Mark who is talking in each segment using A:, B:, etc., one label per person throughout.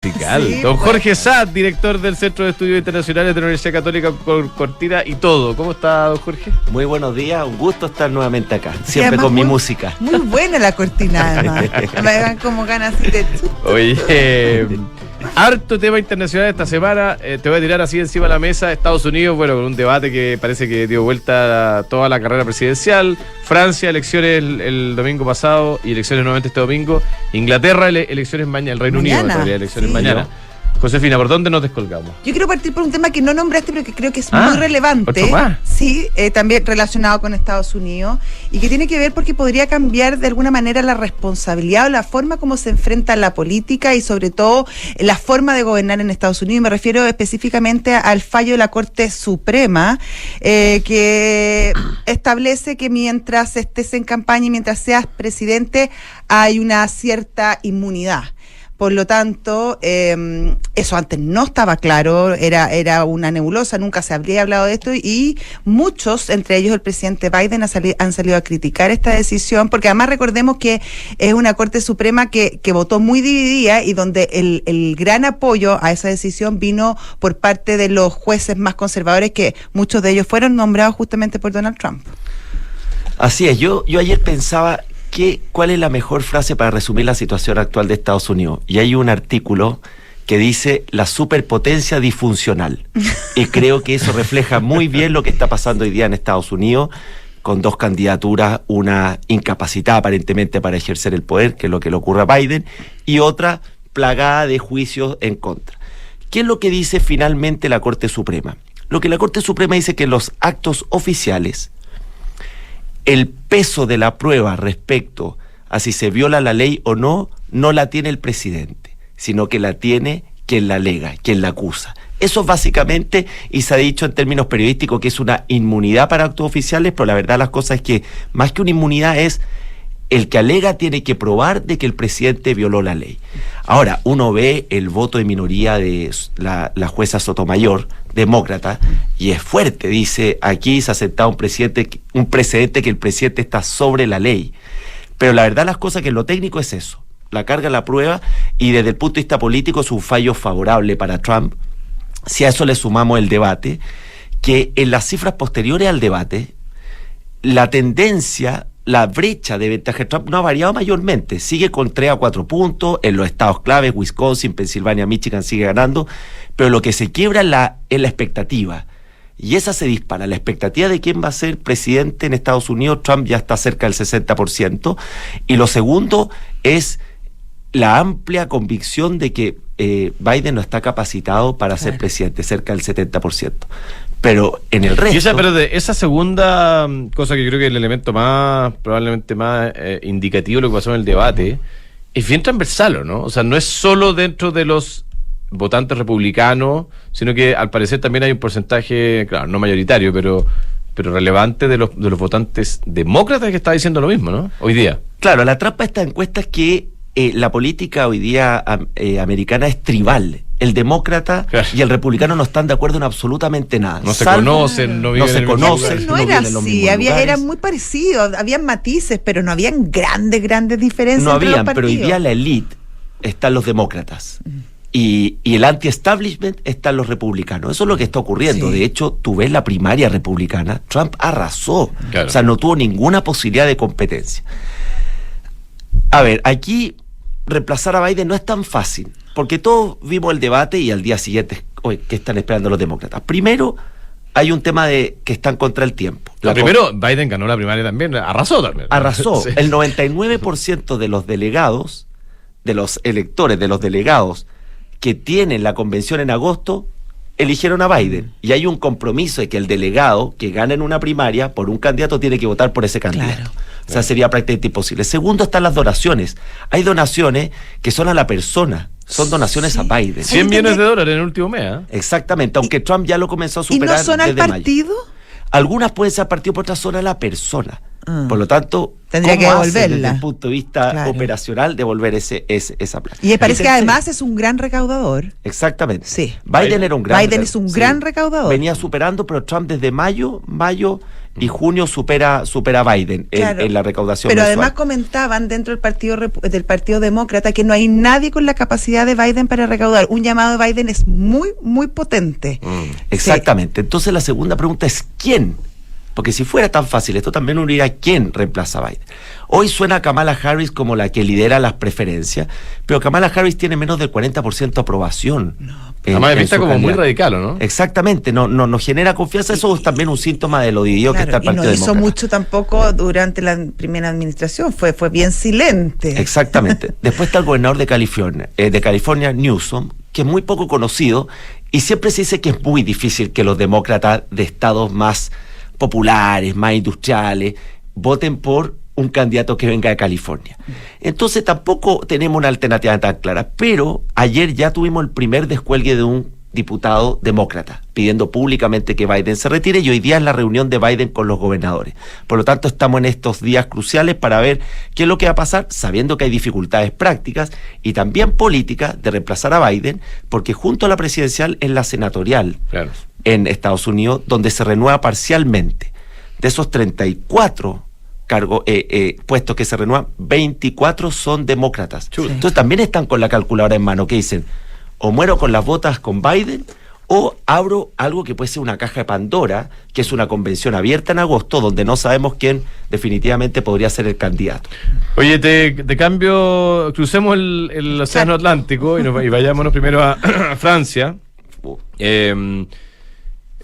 A: Sí, don Jorge Saad, director del Centro de Estudios Internacionales de la Universidad Católica Cortina y todo. ¿Cómo está, don Jorge?
B: Muy buenos días, un gusto estar nuevamente acá, siempre
C: además,
B: con mi música.
C: Muy buena la cortina, además. Me dan como ganas de...
A: Oye, harto tema internacional esta semana. Te voy a tirar así encima de la mesa. Estados Unidos, bueno, con un debate que parece que dio vuelta a toda la carrera presidencial. Francia, elecciones el domingo pasado y elecciones nuevamente este domingo. Inglaterra, elecciones mañana. El Reino Unido, en realidad, elecciones mañana. Josefina, ¿por dónde nos descolgamos?
C: Yo quiero partir por un tema que no nombraste, pero que creo que es muy relevante.
A: ¿Otro más?
C: Sí, también relacionado con Estados Unidos, y que tiene que ver porque podría cambiar de alguna manera la responsabilidad o la forma como se enfrenta la política y sobre todo la forma de gobernar en Estados Unidos. Me refiero específicamente al fallo de la Corte Suprema, que establece que mientras estés en campaña y mientras seas presidente hay una cierta inmunidad. Por lo tanto, eso antes no estaba claro, era una nebulosa, nunca se habría hablado de esto, y muchos, entre ellos el presidente Biden, han salido a criticar esta decisión, porque además recordemos que es una Corte Suprema que votó muy dividida y donde el gran apoyo a esa decisión vino por parte de los jueces más conservadores, que muchos de ellos fueron nombrados justamente por Donald Trump.
B: Así es, yo ayer pensaba... ¿Cuál es la mejor frase para resumir la situación actual de Estados Unidos? Y hay un artículo que dice la superpotencia disfuncional. Y creo que eso refleja muy bien lo que está pasando hoy día en Estados Unidos, con dos candidaturas, una incapacitada aparentemente para ejercer el poder, que es lo que le ocurre a Biden, y otra plagada de juicios en contra. ¿Qué es lo que dice finalmente la Corte Suprema? Lo que la Corte Suprema dice que los actos oficiales, el peso de la prueba respecto a si se viola la ley o no, no la tiene el presidente, sino que la tiene quien la alega, quien la acusa. Eso básicamente, y se ha dicho en términos periodísticos que es una inmunidad para actos oficiales, pero la verdad las cosas es que más que una inmunidad es el que alega tiene que probar de que el presidente violó la ley. Ahora, uno ve el voto de minoría de la jueza Sotomayor, demócrata, y es fuerte. Dice, aquí se ha aceptado un precedente que el presidente está sobre la ley. Pero la verdad las cosas que en lo técnico es eso. La carga la prueba, y desde el punto de vista político es un fallo favorable para Trump. Si a eso le sumamos el debate, que en las cifras posteriores al debate, la tendencia... La brecha de ventaja de Trump no ha variado mayormente, sigue con 3 a 4 puntos, en los estados claves, Wisconsin, Pensilvania, Michigan sigue ganando, pero lo que se quiebra es la expectativa, y esa se dispara, la expectativa de quién va a ser presidente en Estados Unidos. Trump ya está cerca del 60%, y lo segundo es la amplia convicción de que Biden no está capacitado para ser presidente, cerca del 70%. Pero en el resto...
A: Pero de esa segunda cosa que creo que es el elemento más, probablemente más indicativo de lo que pasó en el debate, es bien transversal, ¿o no? O sea, no es solo dentro de los votantes republicanos, sino que al parecer también hay un porcentaje, claro, no mayoritario, pero relevante de los votantes demócratas que está diciendo lo mismo, ¿no? Hoy día.
B: Claro, la trampa de esta encuesta es que la política hoy día americana es tribal. El demócrata y el republicano no están de acuerdo en absolutamente nada.
A: No se conocen, no viven en el mismo lugar.
C: No era así, era muy parecido, habían matices, pero no habían grandes diferencias.
B: No
C: entre
B: habían,
C: los
B: pero hoy
C: partidos.
B: día la elite están los demócratas. Y el anti-establishment están los republicanos. Eso es lo que está ocurriendo. Sí. De hecho, tú ves la primaria republicana, Trump arrasó. Claro. O sea, no tuvo ninguna posibilidad de competencia. A ver, aquí reemplazar a Biden no es tan fácil, porque todos vimos el debate y al día siguiente, oye, ¿qué están esperando los demócratas? Primero, hay un tema de que están contra el tiempo.
A: Primero, Biden ganó la primaria también, arrasó también.
B: Arrasó.
A: Sí.
B: El 99% de los delegados, de los electores, de los delegados que tienen la convención en agosto, eligieron a Biden. Y hay un compromiso de que el delegado que gana en una primaria por un candidato tiene que votar por ese candidato. Claro. O sea, sería prácticamente imposible. Segundo, están las donaciones. Hay donaciones que son a la persona. Son donaciones a Biden.
A: 100 millones de dólares en el último mes, ¿eh?
B: Exactamente, aunque Trump ya lo comenzó a superar.
C: ¿Y no son al partido?
B: Mayo. Algunas pueden ser al partido, por otras son a la persona. Por lo tanto,
C: tendría que devolverla.
B: Desde el punto de vista operacional, devolver esa plata.
C: Y me parece que además es un gran recaudador.
B: Exactamente.
C: Sí.
B: Biden era un gran
C: Biden es un gran recaudador.
B: Venía superando, pero Trump desde mayo y junio supera a Biden en la recaudación
C: Pero
B: mensual.
C: además comentaban dentro del Partido Demócrata que no hay nadie con la capacidad de Biden para recaudar. Un llamado de Biden es muy, muy potente.
B: Exactamente. Entonces la segunda pregunta es ¿quién? Porque si fuera tan fácil, esto también uno diría ¿quién reemplaza a Biden? Hoy suena a Kamala Harris como la que lidera las preferencias, pero Kamala Harris tiene menos del 40% de aprobación.
A: Además, está como muy radical, ¿no?
B: Exactamente, no genera confianza. Eso es también un síntoma de lo dividido que está el Partido Demócrata.
C: Y no hizo mucho tampoco durante la primera administración, fue bien silente.
B: Exactamente. Después está el gobernador de California, Newsom, que es muy poco conocido, y siempre se dice que es muy difícil que los demócratas de estados más populares, más industriales, voten por un candidato que venga de California. Entonces tampoco tenemos una alternativa tan clara, pero ayer ya tuvimos el primer descuelgue de un diputado demócrata pidiendo públicamente que Biden se retire, y hoy día es la reunión de Biden con los gobernadores. Por lo tanto, estamos en estos días cruciales para ver qué es lo que va a pasar, sabiendo que hay dificultades prácticas y también políticas de reemplazar a Biden, porque junto a la presidencial es la senatorial en Estados Unidos, donde se renueva parcialmente. De esos 34 puestos que se renuevan, 24 son demócratas. Entonces también están con la calculadora en mano, que dicen, o muero con las botas con Biden, o abro algo que puede ser una caja de Pandora, que es una convención abierta en agosto, donde no sabemos quién definitivamente podría ser el candidato.
A: Oye, de cambio, crucemos el Océano Atlántico y vayámonos primero a Francia.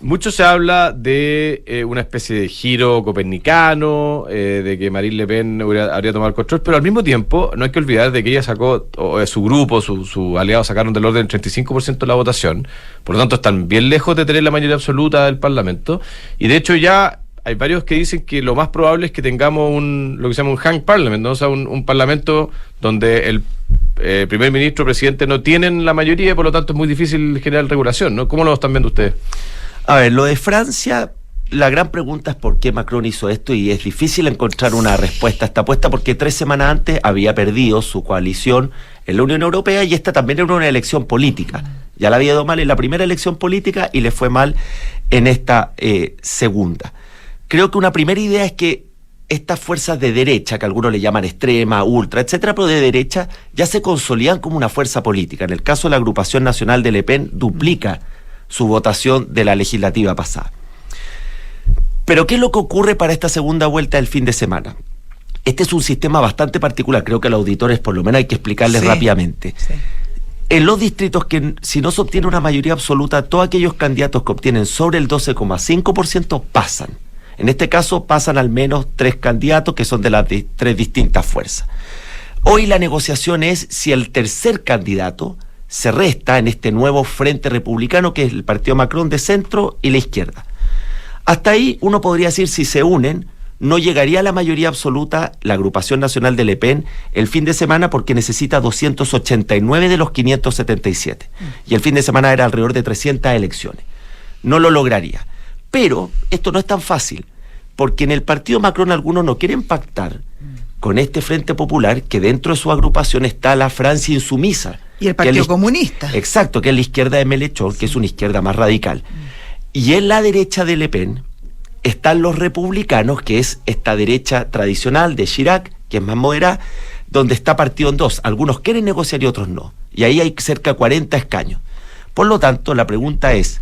A: Mucho se habla de una especie de giro copernicano, de que Marine Le Pen habría tomado el control, pero al mismo tiempo no hay que olvidar de que ella sacó, o su grupo, su aliado sacaron del orden del 35% de la votación, por lo tanto están bien lejos de tener la mayoría absoluta del Parlamento, y de hecho ya hay varios que dicen que lo más probable es que tengamos lo que se llama un hung parliament, ¿no? O sea, un parlamento donde el primer ministro o presidente no tienen la mayoría, y por lo tanto es muy difícil generar regulación, ¿no? ¿Cómo lo están viendo ustedes?
B: A ver, lo de Francia, la gran pregunta es por qué Macron hizo esto, y es difícil encontrar una respuesta a esta apuesta, porque 3 semanas antes había perdido su coalición en la Unión Europea, y esta también era una elección política. Ya la había ido mal en la primera elección política y le fue mal en esta segunda. Creo que una primera idea es que estas fuerzas de derecha, que algunos le llaman extrema, ultra, etcétera, pero de derecha, ya se consolidan como una fuerza política. En el caso de la agrupación nacional de Le Pen, duplica su votación de la legislativa pasada. Pero ¿qué es lo que ocurre para esta segunda vuelta del fin de semana? Este es un sistema bastante particular, creo que a los auditores por lo menos hay que explicarles rápidamente. En los distritos que si no se obtiene una mayoría absoluta, todos aquellos candidatos que obtienen sobre el 12,5% pasan. En este caso pasan al menos 3 candidatos que son de las 3 distintas fuerzas. Hoy la negociación es si el tercer candidato se resta en este nuevo frente republicano, que es el partido Macron de centro y la izquierda. Hasta ahí uno podría decir, si se unen, no llegaría a la mayoría absoluta la agrupación nacional de Le Pen el fin de semana, porque necesita 289 de los 577. Y el fin de semana era alrededor de 300 elecciones. No lo lograría. Pero esto no es tan fácil, porque en el partido Macron algunos no quieren pactar con este Frente Popular, que dentro de su agrupación está la Francia Insumisa.
C: Y el Partido Comunista.
B: Exacto, que es la izquierda de Mélenchon, que es una izquierda más radical. Y en la derecha de Le Pen están los republicanos, que es esta derecha tradicional de Chirac, que es más moderada, donde está partido en dos. Algunos quieren negociar y otros no. Y ahí hay cerca de 40 escaños. Por lo tanto, la pregunta es,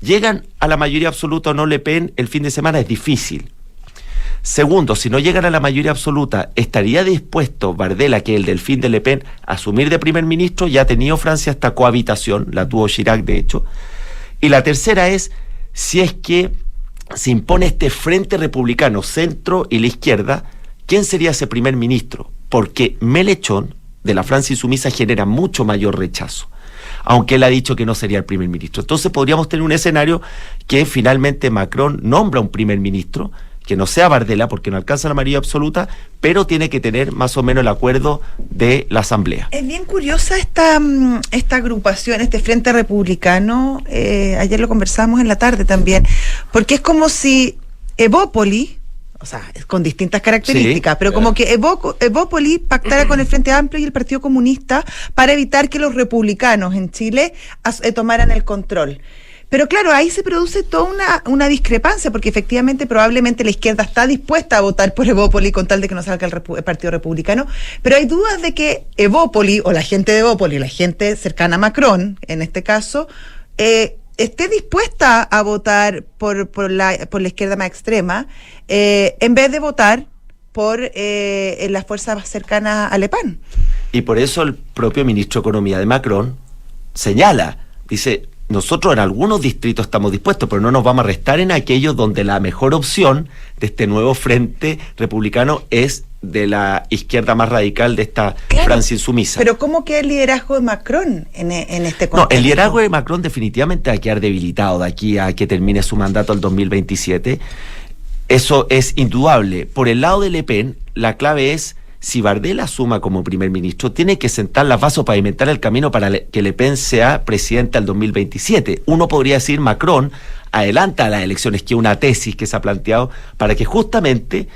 B: ¿llegan a la mayoría absoluta o no Le Pen el fin de semana? Es difícil. Segundo, si no llegan a la mayoría absoluta, ¿estaría dispuesto Bardella, que es el del fin de Le Pen, a asumir de primer ministro? Ya ha tenido Francia esta cohabitación, la tuvo Chirac de hecho. Y la tercera es, si es que se impone este frente republicano, centro y la izquierda, ¿quién sería ese primer ministro? Porque Mélenchon, de la Francia Insumisa, genera mucho mayor rechazo, aunque él ha dicho que no sería el primer ministro. Entonces podríamos tener un escenario que finalmente Macron nombra un primer ministro, que no sea Bardella, porque no alcanza la mayoría absoluta, pero tiene que tener más o menos el acuerdo de la Asamblea.
C: Es bien curiosa esta agrupación, este Frente Republicano, ayer lo conversábamos en la tarde también, porque es como si Evópoli, o sea, con distintas características, pero como que Evópoli pactara con el Frente Amplio y el Partido Comunista para evitar que los republicanos en Chile tomaran el control. Pero claro, ahí se produce toda una discrepancia, porque efectivamente probablemente la izquierda está dispuesta a votar por Evópoli con tal de que no salga el Partido Republicano, pero hay dudas de que Evópoli, o la gente de Evópoli, la gente cercana a Macron, en este caso, esté dispuesta a votar por la izquierda más extrema, en vez de votar por las fuerzas cercanas a Le Pen.
B: Y por eso el propio ministro de Economía de Macron señala, dice, nosotros en algunos distritos estamos dispuestos, pero no nos vamos a restar en aquellos donde la mejor opción de este nuevo frente republicano es de la izquierda más radical de esta Francia insumisa.
C: Pero ¿cómo queda el liderazgo de Macron en este contexto?
B: No, el liderazgo de Macron definitivamente va a quedar debilitado de aquí a que termine su mandato el 2027. Eso es indudable. Por el lado de Le Pen, la clave es, si Bardella asuma como primer ministro, tiene que sentar las bases para pavimentar el camino para que Le Pen sea presidenta el 2027. Uno podría decir, Macron adelanta las elecciones, que es una tesis que se ha planteado para que justamente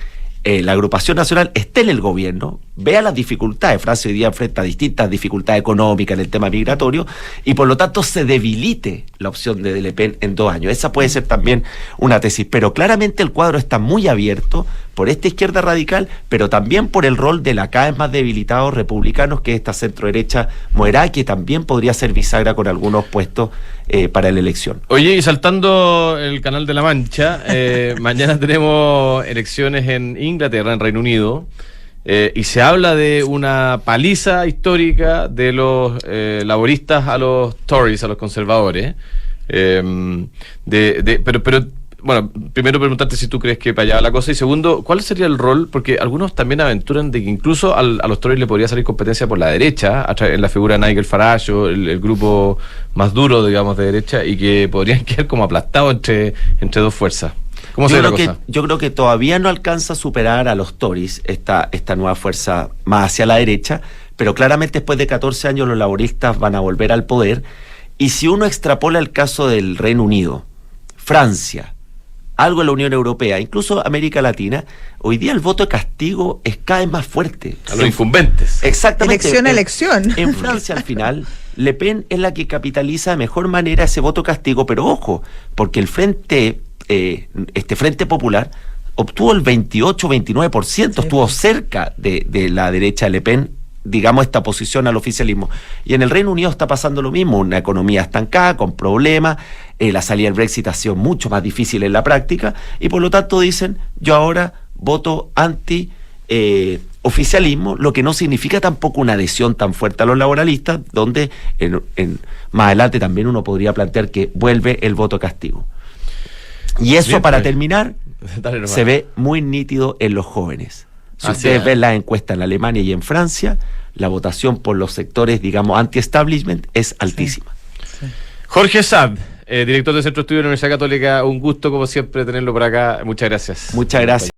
B: la agrupación nacional esté en el gobierno, vea las dificultades. Francia hoy día enfrenta distintas dificultades económicas en el tema migratorio y por lo tanto se debilite la opción de Le Pen en 2 años. Esa puede ser también una tesis, pero claramente el cuadro está muy abierto por esta izquierda radical, pero también por el rol de la cada vez más debilitados republicanos, que es esta centro-derecha moderada, que también podría ser bisagra con algunos puestos para la elección.
A: Oye, y saltando el Canal de la Mancha, mañana tenemos elecciones en Inglaterra, en Reino Unido, y se habla de una paliza histórica de los laboristas a los Tories, a los conservadores. Pero bueno, primero preguntarte si tú crees que para allá va la cosa, y segundo, ¿cuál sería el rol? Porque algunos también aventuran de que incluso a los Tories le podría salir competencia por la derecha, en la figura de Nigel Farage, o el grupo más duro, digamos, de derecha, y que podrían quedar como aplastados entre dos fuerzas. ¿Cómo se ve la cosa?
B: Yo creo que todavía no alcanza a superar a los Tories esta nueva fuerza más hacia la derecha, pero claramente después de 14 años los laboristas van a volver al poder, y si uno extrapola el caso del Reino Unido, Francia, algo en la Unión Europea, incluso América Latina, hoy día el voto de castigo es cada vez más fuerte.
A: A los incumbentes.
B: Exactamente.
C: Elección a elección.
B: En Francia, al final, Le Pen es la que capitaliza de mejor manera ese voto de castigo, pero ojo, porque el frente, este Frente Popular obtuvo el 28-29%, estuvo cerca de la derecha de Le Pen, digamos, esta posición al oficialismo. Y en el Reino Unido está pasando lo mismo, una economía estancada, con problemas, la salida del Brexit ha sido mucho más difícil en la práctica, y por lo tanto dicen, yo ahora voto anti oficialismo, lo que no significa tampoco una adhesión tan fuerte a los laboralistas, donde más adelante también uno podría plantear que vuelve el voto castigo. Y eso, bien, para terminar, se ve muy nítido en los jóvenes. Si ustedes ven las encuestas en Alemania y en Francia, la votación por los sectores, digamos, anti-establishment es altísima.
A: Sí. Jorge Saad, director del Centro de Estudios de la Universidad Católica, un gusto como siempre tenerlo por acá. Muchas gracias.
B: Muchas gracias.